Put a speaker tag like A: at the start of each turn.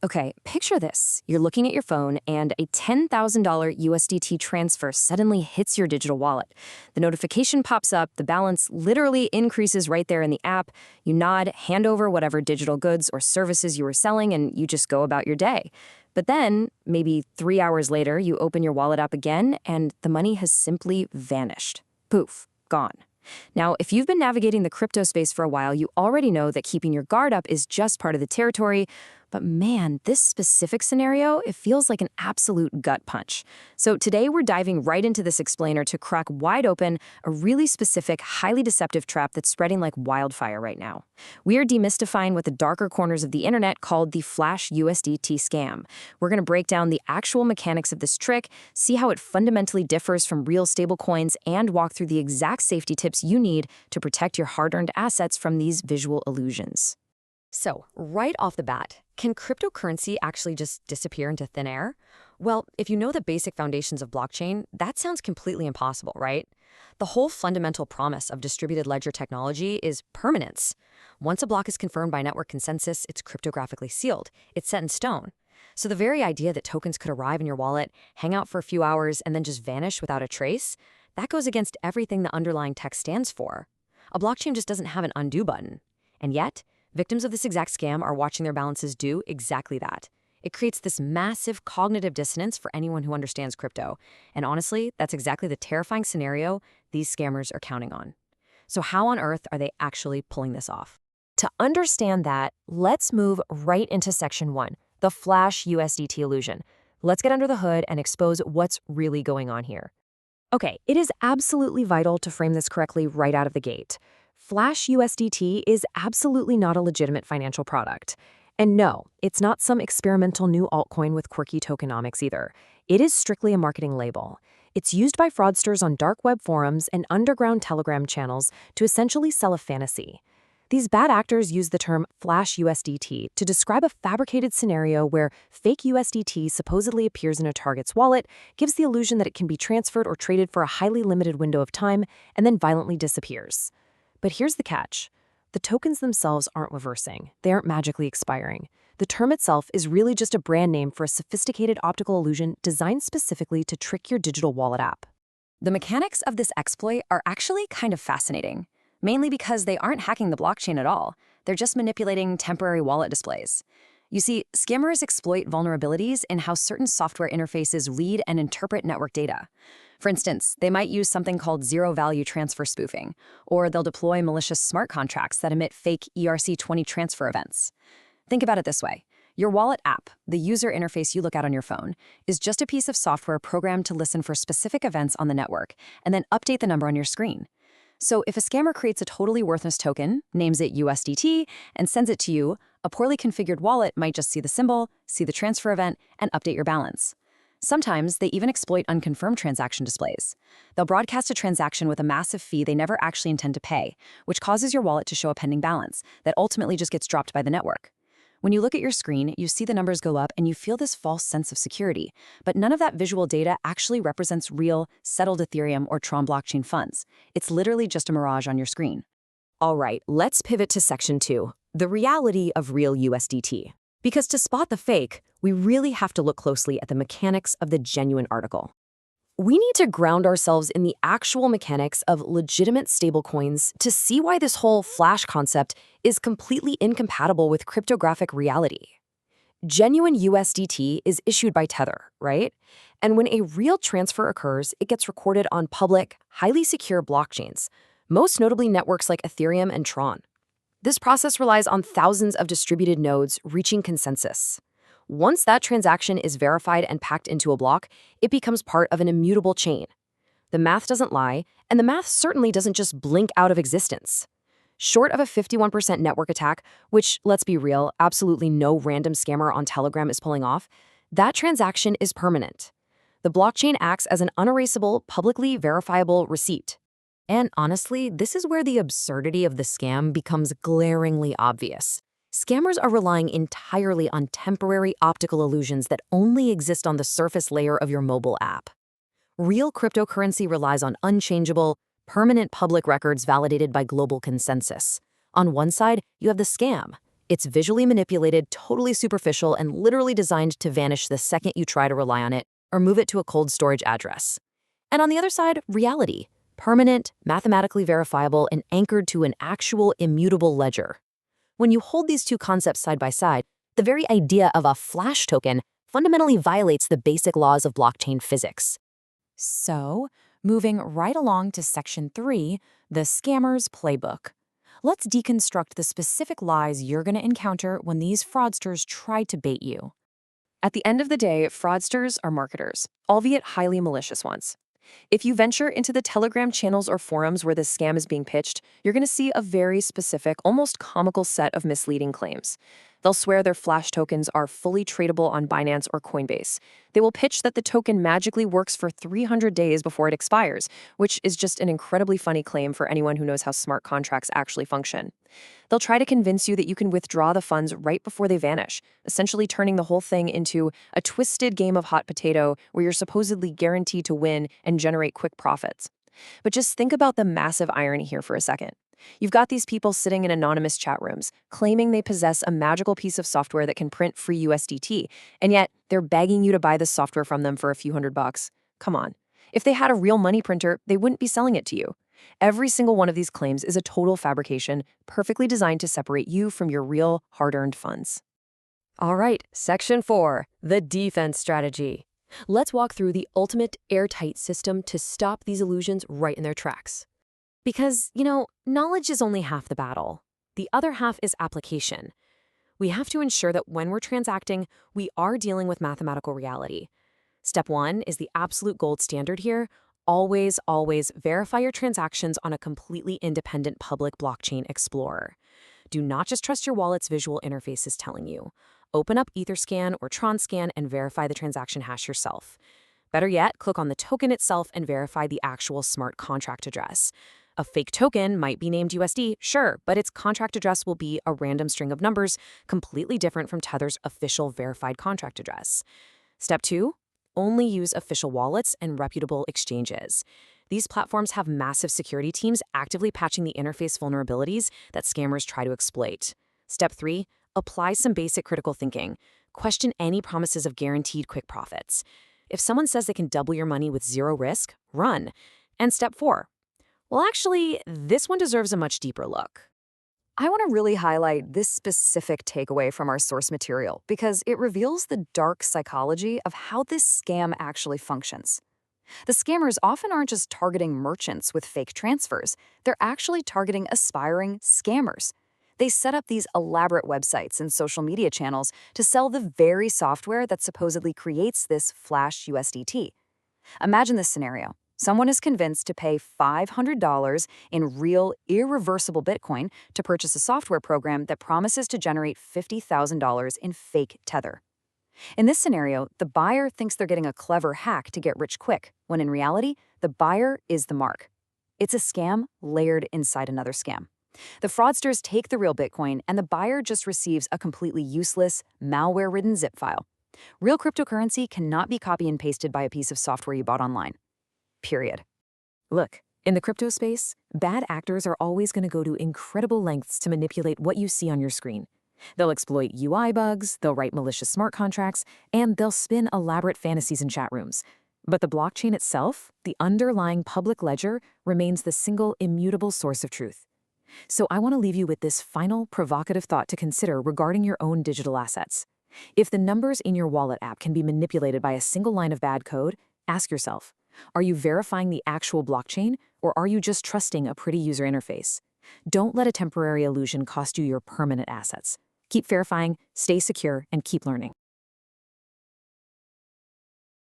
A: Okay, picture this. You're looking at your phone and a $10,000 USDT transfer suddenly hits your digital wallet. The notification pops up, the balance literally increases right there in the app. You nod, hand over whatever digital goods or services you were selling, and you just go about your day. But then, maybe 3 hours later, you open your wallet app again, and the money has simply vanished. Poof, gone. Now, if you've been navigating the crypto space for a while, you already know that keeping your guard up is just part of the territory. But man, this specific scenario, it feels like an absolute gut punch. So today we're diving right into this explainer to crack wide open a really specific, highly deceptive trap that's spreading like wildfire right now. We are demystifying what the darker corners of the internet called the Flash USDT scam. We're going to break down the actual mechanics of this trick, see how it fundamentally differs from real stablecoins, and walk through the exact safety tips you need to protect your hard-earned assets from these visual illusions.
B: So, right off the bat, can cryptocurrency actually just disappear into thin air? Well, if you know the basic foundations of blockchain, that sounds completely impossible, right? The whole fundamental promise of distributed ledger technology is permanence. Once a block is confirmed by network consensus, it's cryptographically sealed. It's set in stone. So the very idea that tokens could arrive in your wallet, hang out for a few hours, and then just vanish without a trace, that goes against everything the underlying tech stands for. A blockchain just doesn't have an undo button. And yet, victims of this exact scam are watching their balances do exactly that. It creates this massive cognitive dissonance for anyone who understands crypto. And honestly, that's exactly the terrifying scenario these scammers are counting on. So how on earth are they actually pulling this off?
A: To understand that, let's move right into Section 1, the Flash USDT illusion. Let's get under the hood and expose what's really going on here. Okay, it is absolutely vital to frame this correctly right out of the gate. Flash USDT is absolutely not a legitimate financial product. And no, it's not some experimental new altcoin with quirky tokenomics either. It is strictly a marketing label. It's used by fraudsters on dark web forums and underground Telegram channels to essentially sell a fantasy. These bad actors use the term Flash USDT to describe a fabricated scenario where fake USDT supposedly appears in a target's wallet, gives the illusion that it can be transferred or traded for a highly limited window of time, and then violently disappears. But here's the catch. The tokens themselves aren't reversing. They aren't magically expiring. The term itself is really just a brand name for a sophisticated optical illusion designed specifically to trick your digital wallet app.
B: The mechanics of this exploit are actually kind of fascinating, mainly because they aren't hacking the blockchain at all. They're just manipulating temporary wallet displays. You see, scammers exploit vulnerabilities in how certain software interfaces read and interpret network data. For instance, they might use something called zero-value transfer spoofing, or they'll deploy malicious smart contracts that emit fake ERC20 transfer events. Think about it this way. Your wallet app, the user interface you look at on your phone, is just a piece of software programmed to listen for specific events on the network and then update the number on your screen. So if a scammer creates a totally worthless token, names it USDT, and sends it to you, a poorly configured wallet might just see the symbol, see the transfer event, and update your balance. Sometimes they even exploit unconfirmed transaction displays. They'll broadcast a transaction with a massive fee they never actually intend to pay, which causes your wallet to show a pending balance that ultimately just gets dropped by the network. When you look at your screen, you see the numbers go up and you feel this false sense of security, but none of that visual data actually represents real, settled Ethereum or Tron blockchain funds. It's literally just a mirage on your screen.
A: All right, let's pivot to Section 2, the reality of real USDT. Because to spot the fake, we really have to look closely at the mechanics of the genuine article. We need to ground ourselves in the actual mechanics of legitimate stablecoins to see why this whole Flash concept is completely incompatible with cryptographic reality. Genuine USDT is issued by Tether, right? And when a real transfer occurs, it gets recorded on public, highly secure blockchains, most notably networks like Ethereum and Tron. This process relies on thousands of distributed nodes reaching consensus. Once that transaction is verified and packed into a block, it becomes part of an immutable chain. The math doesn't lie, and the math certainly doesn't just blink out of existence. Short of a 51% network attack, which, let's be real, absolutely no random scammer on Telegram is pulling off, that transaction is permanent. The blockchain acts as an unerasable, publicly verifiable receipt. And honestly, this is where the absurdity of the scam becomes glaringly obvious. Scammers are relying entirely on temporary optical illusions that only exist on the surface layer of your mobile app. Real cryptocurrency relies on unchangeable, permanent public records validated by global consensus. On one side, you have the scam, It's visually manipulated, totally superficial, and literally designed to vanish the second you try to rely on it or move it to a cold storage address. And on the other side, reality. Permanent, mathematically verifiable, and anchored to an actual immutable ledger. When you hold these two concepts side by side, the very idea of a flash token fundamentally violates the basic laws of blockchain physics.
B: So, moving right along to Section 3, the Scammer's Playbook. Let's deconstruct the specific lies you're going to encounter when these fraudsters try to bait you. At the end of the day, fraudsters are marketers, albeit highly malicious ones. If you venture into the Telegram channels or forums where this scam is being pitched, you're going to see a very specific, almost comical set of misleading claims. They'll swear their Flash tokens are fully tradable on Binance or Coinbase. They will pitch that the token magically works for 300 days before it expires, which is just an incredibly funny claim for anyone who knows how smart contracts actually function. They'll try to convince you that you can withdraw the funds right before they vanish, essentially turning the whole thing into a twisted game of hot potato where you're supposedly guaranteed to win and generate quick profits. But just think about the massive irony here for a second. You've got these people sitting in anonymous chat rooms, claiming they possess a magical piece of software that can print free USDT, and yet they're begging you to buy this software from them for a few $100. Come on. If they had a real money printer, they wouldn't be selling it to you. Every single one of these claims is a total fabrication, perfectly designed to separate you from your real, hard-earned funds.
A: All right, Section 4, the defense strategy. Let's walk through the ultimate airtight system to stop these illusions right in their tracks. Because, knowledge is only half the battle. The other half is application. We have to ensure that when we're transacting, we are dealing with mathematical reality. Step 1 is the absolute gold standard here. Always verify your transactions on a completely independent public blockchain explorer. Do not just trust your wallet's visual interface is telling you. Open up Etherscan or TronScan and verify the transaction hash yourself. Better yet, click on the token itself and verify the actual smart contract address. A fake token might be named USD, sure, but its contract address will be a random string of numbers, completely different from Tether's official verified contract address. Step 2, only use official wallets and reputable exchanges. These platforms have massive security teams actively patching the interface vulnerabilities that scammers try to exploit. Step 3, apply some basic critical thinking. Question any promises of guaranteed quick profits. If someone says they can double your money with zero risk, run. And step 4, well, actually, this one deserves a much deeper look.
B: I want to really highlight this specific takeaway from our source material because it reveals the dark psychology of how this scam actually functions. The scammers often aren't just targeting merchants with fake transfers, they're actually targeting aspiring scammers. They set up these elaborate websites and social media channels to sell the very software that supposedly creates this Flash USDT. Imagine this scenario. Someone is convinced to pay $500 in real, irreversible Bitcoin to purchase a software program that promises to generate $50,000 in fake Tether. In this scenario, the buyer thinks they're getting a clever hack to get rich quick, when in reality, the buyer is the mark. It's a scam layered inside another scam. The fraudsters take the real Bitcoin, and the buyer just receives a completely useless, malware-ridden zip file. Real cryptocurrency cannot be copy and pasted by a piece of software you bought online. Period.
A: Look, in the crypto space, bad actors are always going to go to incredible lengths to manipulate what you see on your screen. They'll exploit UI bugs, they'll write malicious smart contracts, and they'll spin elaborate fantasies in chat rooms. But the blockchain itself, the underlying public ledger, remains the single immutable source of truth. So I want to leave you with this final provocative thought to consider regarding your own digital assets. If the numbers in your wallet app can be manipulated by a single line of bad code, ask yourself, are you verifying the actual blockchain, or are you just trusting a pretty user interface? Don't let a temporary illusion cost you your permanent assets. Keep verifying, stay secure, and keep learning.